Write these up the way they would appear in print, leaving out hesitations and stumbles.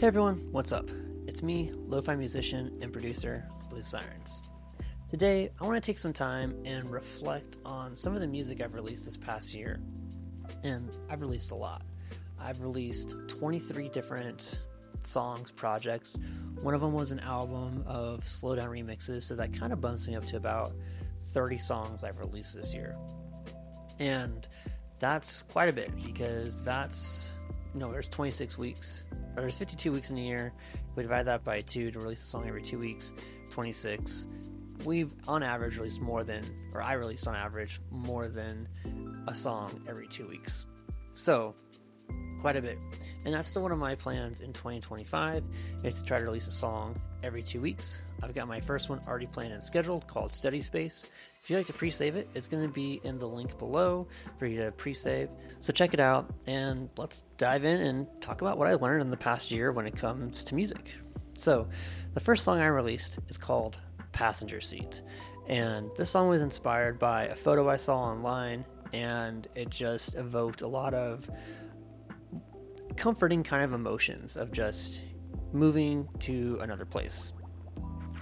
Hey everyone, what's up? It's me, lo-fi musician and producer, Blue Sirens. Today, I want to take some time and reflect on some of the music I've released this past year. And I've released a lot. I've released 23 different songs, projects. One of them was an album of slowdown remixes, so that kind of bumps me up to about 30 songs I've released this year. And that's quite a bit because there's 26 weeks, or there's 52 weeks in a year. We divide that by 2 to release a song every 2 weeks, 26. I release on average more than a song every 2 weeks. So, quite a bit. And that's still one of my plans in 2025, is to try to release a song every 2 weeks. I've got my first one already planned and scheduled called Study Space. If you'd like to pre-save it, it's going to be in the link below for you to pre-save. So check it out and let's dive in and talk about what I learned in the past year when it comes to music. So the first song I released is called Passenger Seat. And this song was inspired by a photo I saw online, and it just evoked a lot of comforting kind of emotions of just moving to another place.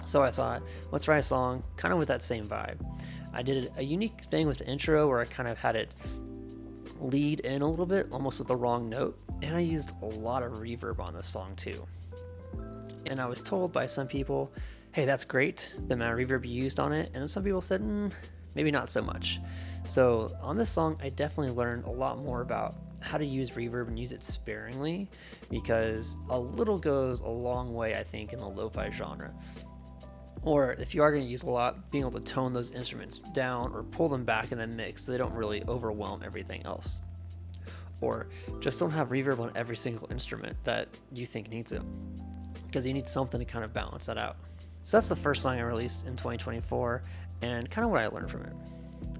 So I thought, let's write a song kind of with that same vibe. I did a unique thing with the intro where I kind of had it lead in a little bit, almost with the wrong note, and I used a lot of reverb on this song too. And I was told by some people, hey, that's great, the amount of reverb you used on it, and some people said, maybe not so much. So on this song, I definitely learned a lot more about how to use reverb and use it sparingly, because a little goes a long way, I think, in the lo-fi genre. Or if you are going to use a lot, being able to tone those instruments down or pull them back in the mix so they don't really overwhelm everything else. Or just don't have reverb on every single instrument that you think needs it, because you need something to kind of balance that out. So that's the first song I released in 2024 and kind of what I learned from it.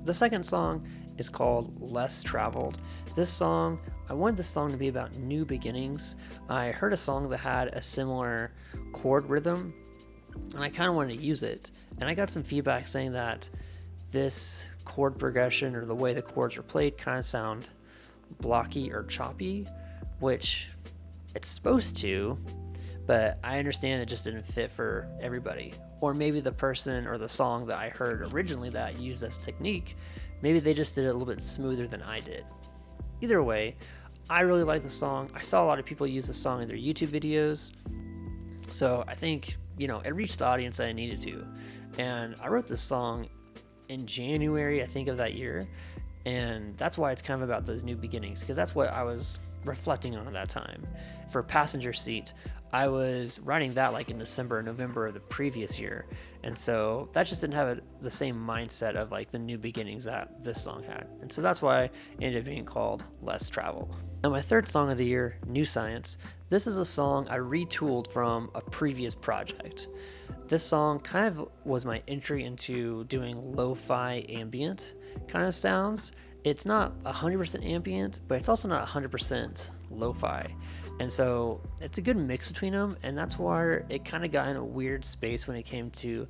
The second song is called Less Traveled. I wanted this song to be about new beginnings. I heard a song that had a similar chord rhythm, and I kind of wanted to use it. And I got some feedback saying that this chord progression or the way the chords are played kind of sound blocky or choppy, which it's supposed to, but I understand it just didn't fit for everybody. Or maybe the person or the song that I heard originally that used this technique, maybe they just did it a little bit smoother than I did. Either way, I really like the song. I saw a lot of people use the song in their YouTube videos, so I think it reached the audience that I needed to. And I wrote this song in January, I think, of that year, and that's why it's kind of about those new beginnings, because that's what I was reflecting on at that time. For Passenger Seat, I was writing that like in December or November of the previous year, and so that just didn't have the same mindset of like the new beginnings that this song had, and so that's why it ended up being called Less Travel. Now my third song of the year, New Science. This is a song I retooled from a previous project. This song kind of was my entry into doing lo-fi ambient kind of sounds. It's not 100% ambient, but it's also not 100% lo-fi. And so it's a good mix between them, and that's where it kind of got in a weird space when it came to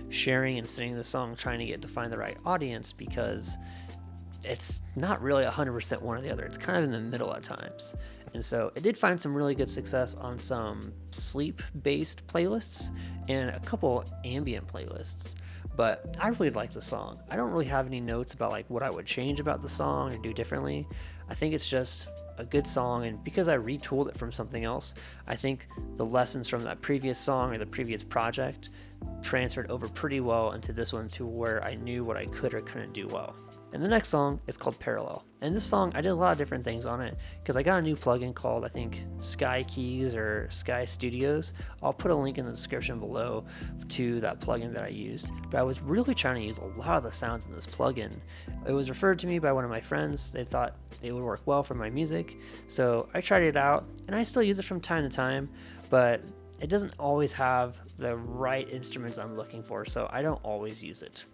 sharing and singing the song, trying to find the right audience, because it's not really 100% one or the other. It's kind of in the middle at times. And so it did find some really good success on some sleep-based playlists and a couple ambient playlists. But I really like the song. I don't really have any notes about like what I would change about the song or do differently. I think it's just a good song, and because I retooled it from something else, I think the lessons from that previous song or the previous project transferred over pretty well into this one, to where I knew what I could or couldn't do well. And the next song is called Parallel. And this song, I did a lot of different things on it, because I got a new plugin called, I think, Sky Keys or Sky Studios. I'll put a link in the description below to that plugin that I used. But I was really trying to use a lot of the sounds in this plugin. It was referred to me by one of my friends. They thought it would work well for my music. So I tried it out, and I still use it from time to time, but it doesn't always have the right instruments I'm looking for, so I don't always use it.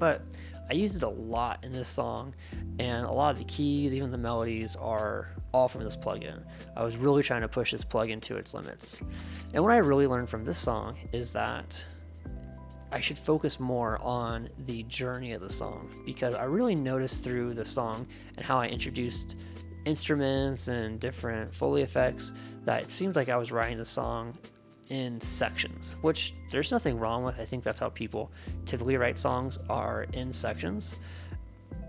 But I used it a lot in this song, and a lot of the keys, even the melodies, are all from this plugin. I was really trying to push this plugin to its limits. And what I really learned from this song is that I should focus more on the journey of the song, because I really noticed through the song and how I introduced instruments and different Foley effects that it seemed like I was writing the song in sections, which there's nothing wrong with. I think that's how people typically write songs, are in sections.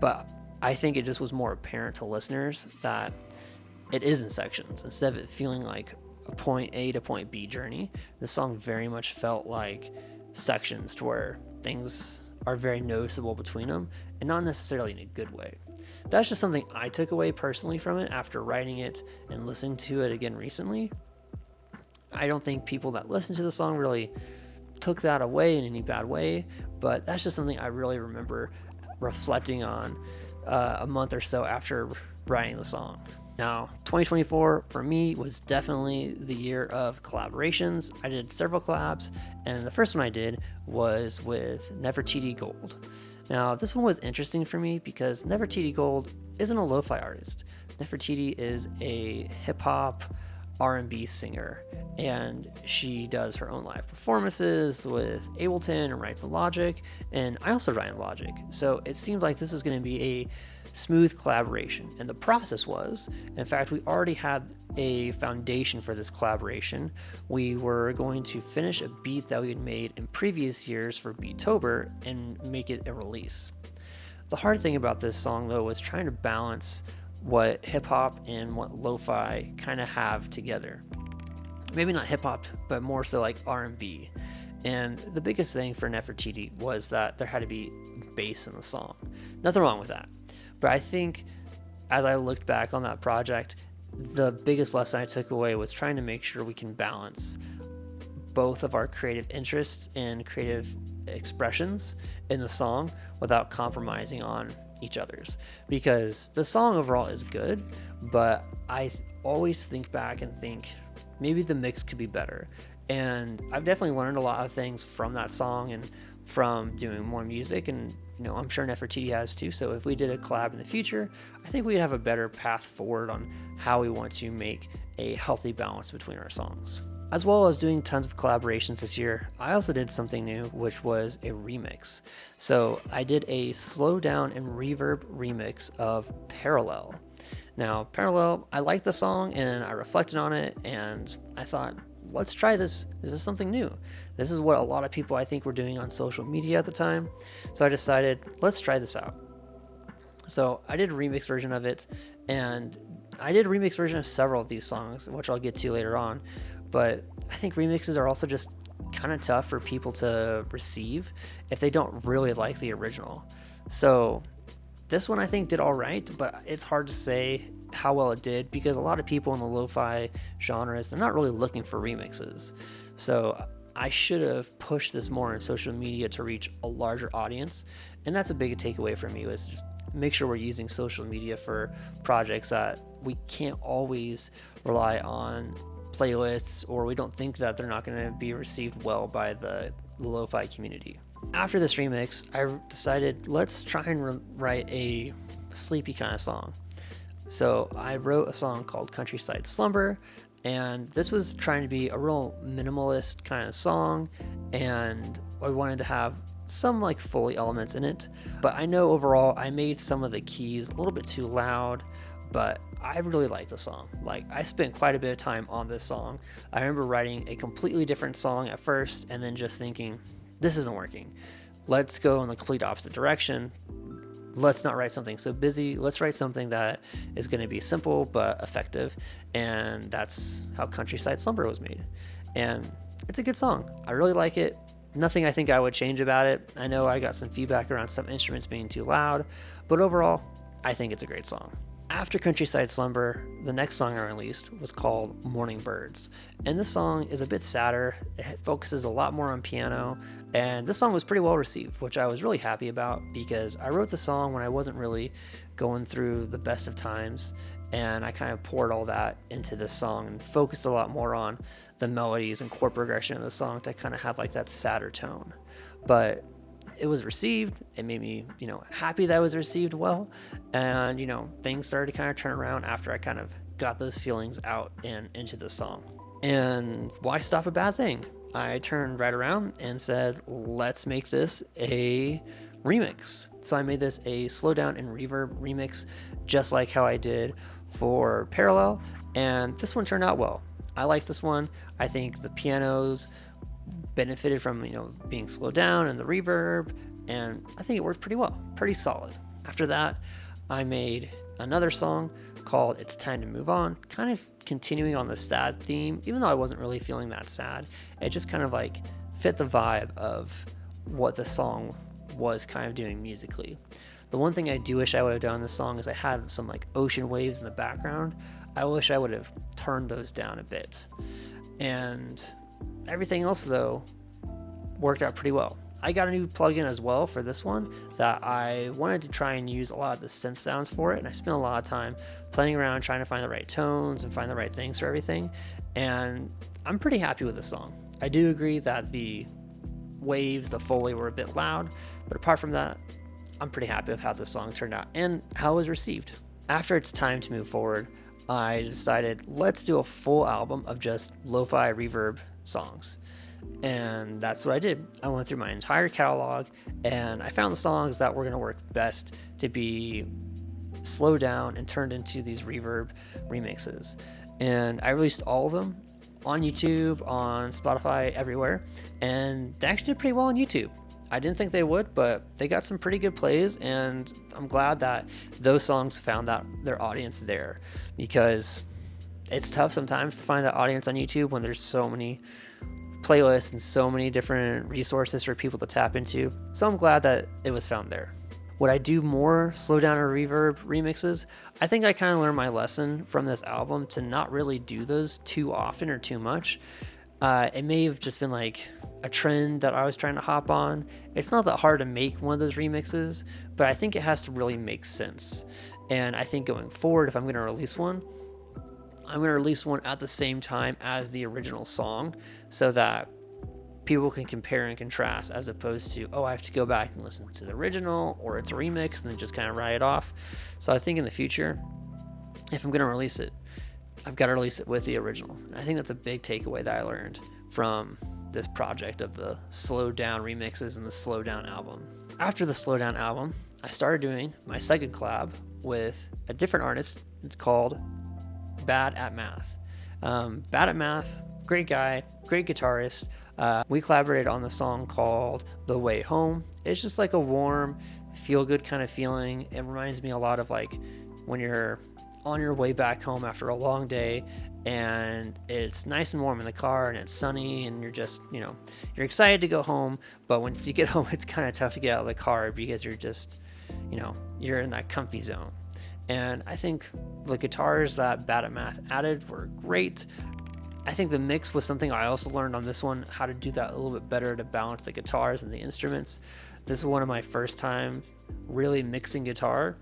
But I think it just was more apparent to listeners that it is in sections. Instead of it feeling like a point A to point B journey, the song very much felt like sections to where things are very noticeable between them, and not necessarily in a good way. That's just something I took away personally from it after writing it and listening to it again recently. I don't think people that listen to the song really took that away in any bad way, but that's just something I really remember reflecting on a month or so after writing the song. Now, 2024 for me was definitely the year of collaborations. I did several collabs, and the first one I did was with Nefertiti Gold. Now, this one was interesting for me because Nefertiti Gold isn't a lo-fi artist. Nefertiti is a hip-hop R&B singer, and she does her own live performances with Ableton and writes in Logic, and I also write in Logic. So it seemed like this was going to be a smooth collaboration, and the process was, in fact, we already had a foundation for this collaboration. We were going to finish a beat that we had made in previous years for Beattober and make it a release. The hard thing about this song, though, was trying to balance what hip-hop and what lo-fi kind of have together. Maybe not hip-hop, but more so like R&B. And the biggest thing for Nefertiti was that there had to be bass in the song. Nothing wrong with that. But I think as I looked back on that project, the biggest lesson I took away was trying to make sure we can balance both of our creative interests and creative expressions in the song without compromising on each other's, because the song overall is good, but I always think back and think maybe the mix could be better. And I've definitely learned a lot of things from that song and from doing more music, and I'm sure Nefertiti has too. So if we did a collab in the future, I think we'd have a better path forward on how we want to make a healthy balance between our songs. As well as doing tons of collaborations this year, I also did something new, which was a remix. So I did a slow down and reverb remix of Parallel. Now, Parallel, I liked the song and I reflected on it and I thought, let's try this. This is something new. This is what a lot of people I think were doing on social media at the time. So I decided, let's try this out. So I did a remix version of it, and I did a remix version of several of these songs, which I'll get to later on. But I think remixes are also just kind of tough for people to receive if they don't really like the original. So this one I think did all right, but it's hard to say how well it did because a lot of people in the lo-fi genres, they're not really looking for remixes. So I should have pushed this more on social media to reach a larger audience. And that's a big takeaway for me, was just make sure we're using social media for projects that we can't always rely on playlists, or we don't think that they're not going to be received well by the lo-fi community. After this remix, I decided let's try and write a sleepy kind of song. So I wrote a song called Countryside Slumber, and this was trying to be a real minimalist kind of song, and I wanted to have some like Foley elements in it. But I know overall I made some of the keys a little bit too loud, but I really like the song. Like, I spent quite a bit of time on this song. I remember writing a completely different song at first and then just thinking, this isn't working. Let's go in the complete opposite direction. Let's not write something so busy. Let's write something that is going to be simple but effective. And that's how Countryside Slumber was made. And it's a good song. I really like it. Nothing I think I would change about it. I know I got some feedback around some instruments being too loud, but overall, I think it's a great song. After Countryside Slumber, the next song I released was called Morning Birds. And this song is a bit sadder. It focuses a lot more on piano. And this song was pretty well received, which I was really happy about because I wrote the song when I wasn't really going through the best of times. And I kind of poured all that into this song and focused a lot more on the melodies and chord progression of the song to kind of have like that sadder tone. But it was received. It made me, happy that it was received well. And, things started to kind of turn around after I kind of got those feelings out and into the song. And why stop a bad thing? I turned right around and said, let's make this a remix. So I made this a slow down and reverb remix, just like how I did for parallel, and this one turned out well. I like this one. I think the pianos benefited from, being slowed down and the reverb, and I think it worked pretty well, pretty solid. After that, I made another song called It's Time to Move On, kind of continuing on the sad theme, even though I wasn't really feeling that sad. It just kind of like fit the vibe of what the song was kind of doing musically. The one thing I do wish I would have done in this song is I had some like ocean waves in the background. I wish I would have turned those down a bit. And everything else though worked out pretty well. I got a new plugin as well for this one that I wanted to try and use a lot of the synth sounds for it, and I spent a lot of time playing around trying to find the right tones and find the right things for everything, and I'm pretty happy with this song. I do agree that the waves, the Foley were a bit loud, but apart from that, I'm pretty happy with how this song turned out and how it was received. After It's Time to Move Forward, I decided let's do a full album of just lo-fi reverb songs. And that's what I did. I went through my entire catalog and I found the songs that were going to work best to be slowed down and turned into these reverb remixes. And I released all of them on YouTube, on Spotify, everywhere. And they actually did pretty well on YouTube. I didn't think they would, but they got some pretty good plays, and I'm glad that those songs found their audience there, because it's tough sometimes to find that audience on YouTube when there's so many playlists and so many different resources for people to tap into. So I'm glad that it was found there. Would I do more slow down or reverb remixes? I think I kind of learned my lesson from this album to not really do those too often or too much. It may have just been like a trend that I was trying to hop on. It's not that hard to make one of those remixes, but I think it has to really make sense. And I think going forward, if I'm going to release one, I'm going to release one at the same time as the original song so that people can compare and contrast, as opposed to, I have to go back and listen to the original or it's a remix and then just kind of write it off. So I think in the future, if I'm going to release it, I've got to release it with the original. I think that's a big takeaway that I learned from this project of the slowed down remixes and the slow down album. After the slow down album, I started doing my second collab with a different artist called Bad at Math. Bad at Math, great guy, great guitarist. We collaborated on the song called The Way Home. It's just like a warm, feel-good kind of feeling. It reminds me a lot of like when you're on your way back home after a long day and it's nice and warm in the car and it's sunny and you're just, you're excited to go home, but once you get home, it's kind of tough to get out of the car because you're just, you're in that comfy zone. And I think the guitars that Bad at Math added were great. I think the mix was something I also learned on this one, how to do that a little bit better to balance the guitars and the instruments. This was one of my first time really mixing guitar,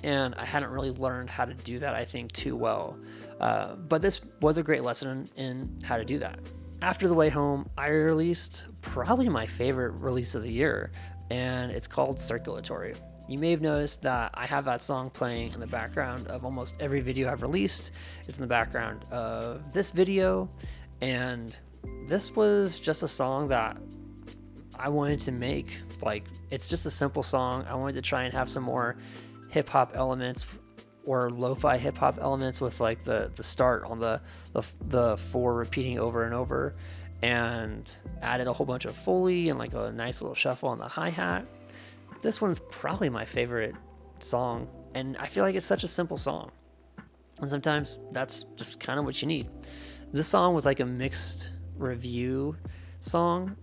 and I hadn't really learned how to do that, I think, too well. But this was a great lesson in how to do that. After The Way Home, I released probably my favorite release of the year, and it's called Circulatory. You may have noticed that I have that song playing in the background of almost every video I've released. It's in the background of this video, and this was just a song that I wanted to make. Like, it's just a simple song. I wanted to try and have some more hip-hop elements or lo-fi hip-hop elements with like the start on the 4 repeating over and over, and added a whole bunch of Foley and like a nice little shuffle on the hi-hat. This one's probably my favorite song, and I feel like it's such a simple song. And sometimes that's just kind of what you need. This song was like a mixed review song.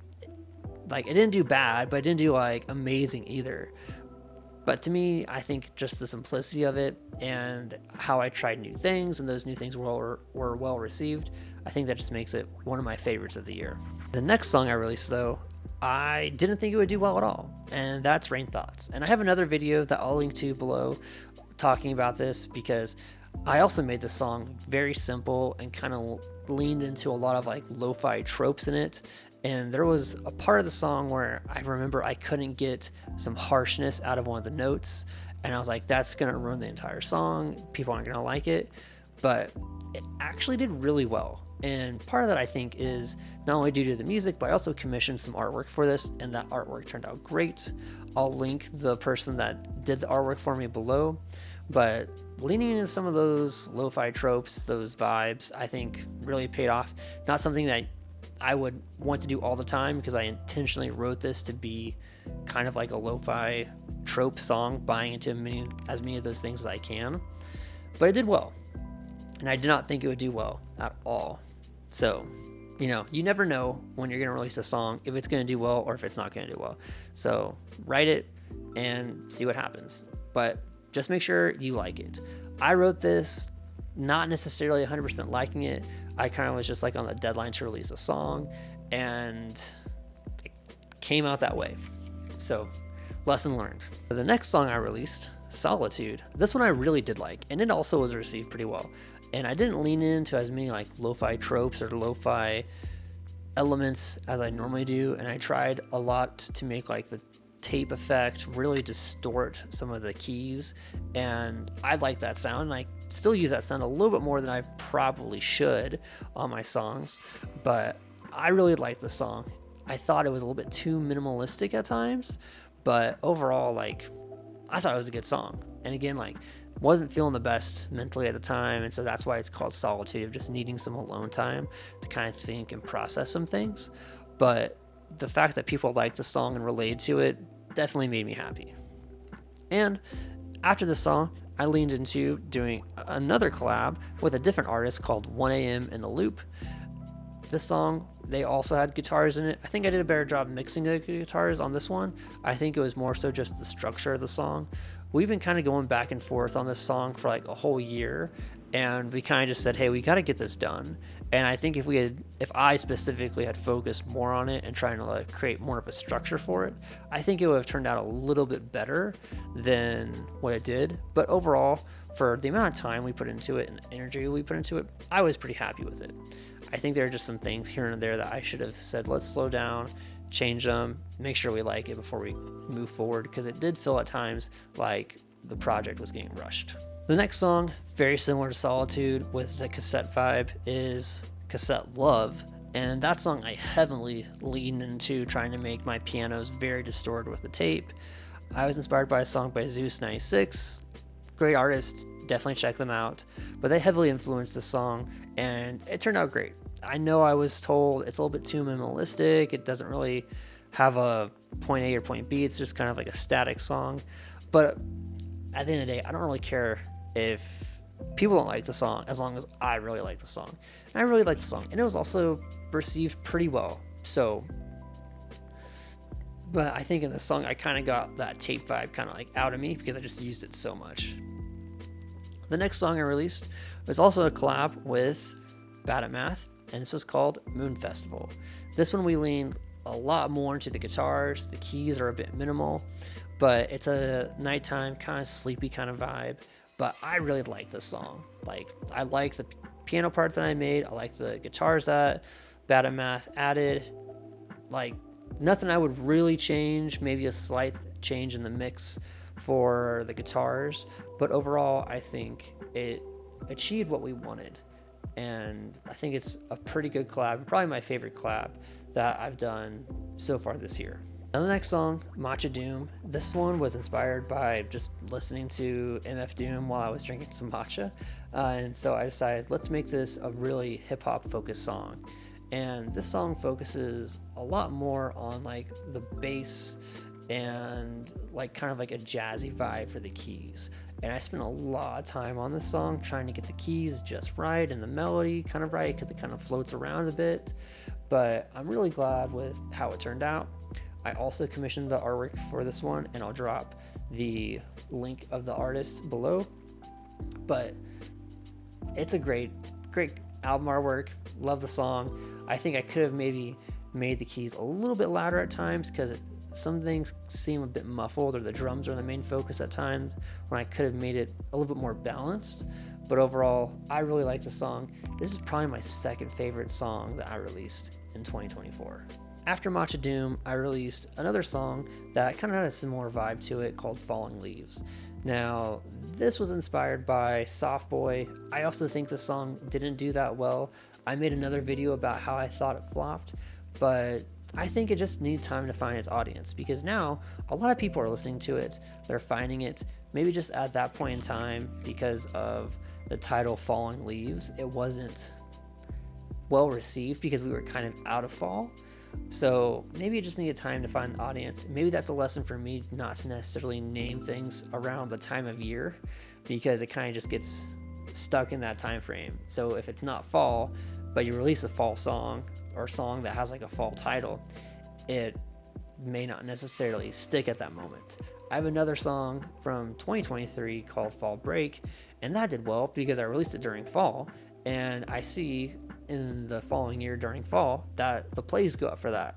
Like, it didn't do bad, but it didn't do like amazing either. But to me, I think just the simplicity of it and how I tried new things and those new things were well received, I think that just makes it one of my favorites of the year. The next song I released, though, I didn't think it would do well at all, and that's Rain Thoughts. And I have another video that I'll link to below talking about this, because I also made this song very simple and kind of leaned into a lot of like lo-fi tropes in it. And there was a part of the song where I remember I couldn't get some harshness out of one of the notes, and I was like, that's gonna ruin the entire song, people aren't gonna like it. But it actually did really well. And part of that, I think, is not only due to the music, but I also commissioned some artwork for this, and that artwork turned out great. I'll link the person that did the artwork for me below. But leaning into some of those lo-fi tropes, those vibes, I think really paid off. Not something that I would want to do all the time, because I intentionally wrote this to be kind of like a lo-fi trope song, buying into as many of those things as I can. But it did well, and I did not think it would do well at all. So, you never know when you're going to release a song, if it's going to do well or if it's not going to do well. So write it and see what happens. But just make sure you like it. I wrote this not necessarily 100% liking it. I kind of was just like on the deadline to release a song, and it came out that way. So, lesson learned. The next song I released, Solitude. This one I really did like, and it also was received pretty well. And I didn't lean into as many like lo-fi tropes or lo-fi elements as I normally do, and I tried a lot to make like the tape effect really distort some of the keys, and I like that sound, and I still use that sound a little bit more than I probably should on my songs, but I really like the song. I thought it was a little bit too minimalistic at times, but overall, like, I thought it was a good song. And again, like, wasn't feeling the best mentally at the time, and so that's why it's called Solitude, of just needing some alone time to kind of think and process some things. But the fact that people liked the song and related to it definitely made me happy. And after the song, I leaned into doing another collab with a different artist called 1am in the Loop. This song, they also had guitars in it. I think I did a better job mixing the guitars on this one. I think it was more so just the structure of the song. We've been kind of going back and forth on this song for like a whole year, and we kind of just said, hey, we got to get this done. And I think if I specifically had focused more on it and trying to like create more of a structure for it, I think it would have turned out a little bit better than what it did. But overall, for the amount of time we put into it and energy we put into it, I was pretty happy with it. I think there are just some things here and there that I should have said, let's slow down, change them, make sure we like it before we move forward, because it did feel at times like the project was getting rushed. The next song, very similar to Solitude with the cassette vibe, is Cassette Love, and that song I heavily leaned into trying to make my pianos very distorted with the tape. I was inspired by a song by Zeus96, great artist, definitely check them out, but they heavily influenced the song, and it turned out great. I know I was told it's a little bit too minimalistic, it doesn't really have a point A or point B, it's just kind of like a static song, but at the end of the day, I don't really care if people don't like the song, as long as I really like the song. And I really like the song, and it was also received pretty well. So, but I think in the song, I kind of got that tape vibe kind of like out of me because I just used it so much. The next song I released was also a collab with Bad at Math, and this was called Moon Festival. This one we lean a lot more into the guitars, the keys are a bit minimal, but it's a nighttime kind of sleepy kind of vibe. But I really like this song. Like, I like the piano part that I made. I like the guitars that Bad at Math added. Like, nothing I would really change. Maybe a slight change in the mix for the guitars. But overall, I think it achieved what we wanted. And I think it's a pretty good collab. Probably my favorite collab that I've done so far this year. Now the next song, Matcha Doom. This one was inspired by just listening to MF Doom while I was drinking some matcha. And so I decided, let's make this a really hip-hop focused song. And this song focuses a lot more on like the bass and like kind of like a jazzy vibe for the keys. And I spent a lot of time on this song trying to get the keys just right and the melody kind of right, because it kind of floats around a bit. But I'm really glad with how it turned out. I also commissioned the artwork for this one, and I'll drop the link of the artist below. But it's a great album artwork. Love the song. I think I could have maybe made the keys a little bit louder at times, because some things seem a bit muffled, or the drums are the main focus at times, when I could have made it a little bit more balanced. But overall, I really like the song. This is probably my second favorite song that I released in 2024. After Matcha Doom, I released another song that kind of had a similar vibe to it called Falling Leaves. Now, this was inspired by Soft Boy. I also think the song didn't do that well. I made another video about how I thought it flopped, but I think it just needed time to find its audience, because now a lot of people are listening to it. They're finding it maybe just at that point in time, because of the title Falling Leaves, it wasn't well received because we were kind of out of fall. So maybe you just needed time to find the audience. Maybe that's a lesson for me, not to necessarily name things around the time of year, because it kind of just gets stuck in that time frame. So if it's not fall, but you release a fall song or a song that has like a fall title, it may not necessarily stick at that moment. I have another song from 2023 called Fall Break, and that did well because I released it during fall, and I see in the following year during fall that the plays go up for that.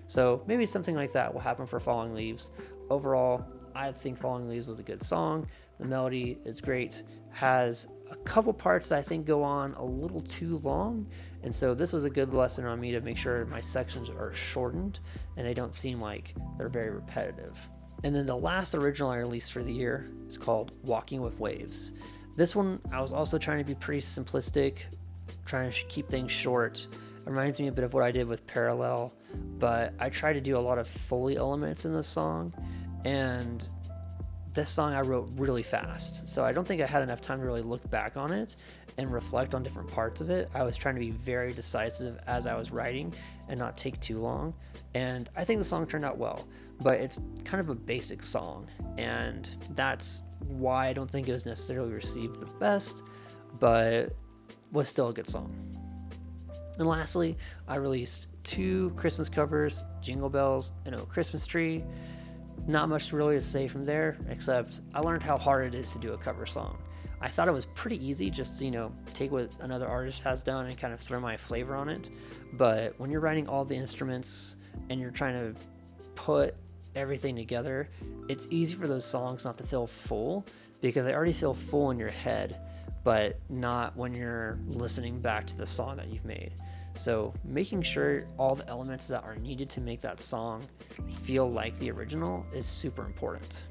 So maybe something like that will happen for Falling Leaves. Overall, I think Falling Leaves was a good song. The melody is great, has a couple parts that I think go on a little too long, and so this was a good lesson on me to make sure my sections are shortened and they don't seem like they're very repetitive. And then the last original I released for the year is called Walking with Waves. This one I was also trying to be pretty simplistic, trying to keep things short. It reminds me a bit of what I did with Parallel, but I tried to do a lot of Foley elements in this song, and this song I wrote really fast, so I don't think I had enough time to really look back on it and reflect on different parts of it. I was trying to be very decisive as I was writing and not take too long, and I think the song turned out well, but it's kind of a basic song, and that's why I don't think it was necessarily received the best, but was still a good song. And lastly, I released 2 Christmas covers, Jingle Bells and Oh Christmas Tree. Not much really to say from there, except I learned how hard it is to do a cover song. I thought it was pretty easy, just to, take what another artist has done and kind of throw my flavor on it. But when you're writing all the instruments and you're trying to put everything together, it's easy for those songs not to feel full, because they already feel full in your head, but not when you're listening back to the song that you've made. So making sure all the elements that are needed to make that song feel like the original is super important.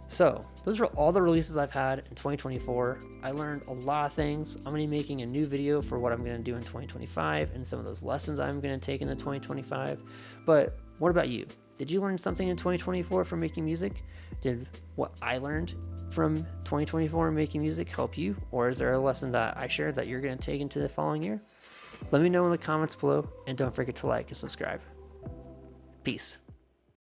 So those are all the releases I've had in 2024. I learned a lot of things. I'm going to be making a new video for what I'm going to do in 2025 and some of those lessons I'm going to take into 2025. But what about you? Did you learn something in 2024 from making music? Did what I learned from 2024 making music help you? Or is there a lesson that I shared that you're going to take into the following year? Let me know in the comments below, and don't forget to like and subscribe. Peace.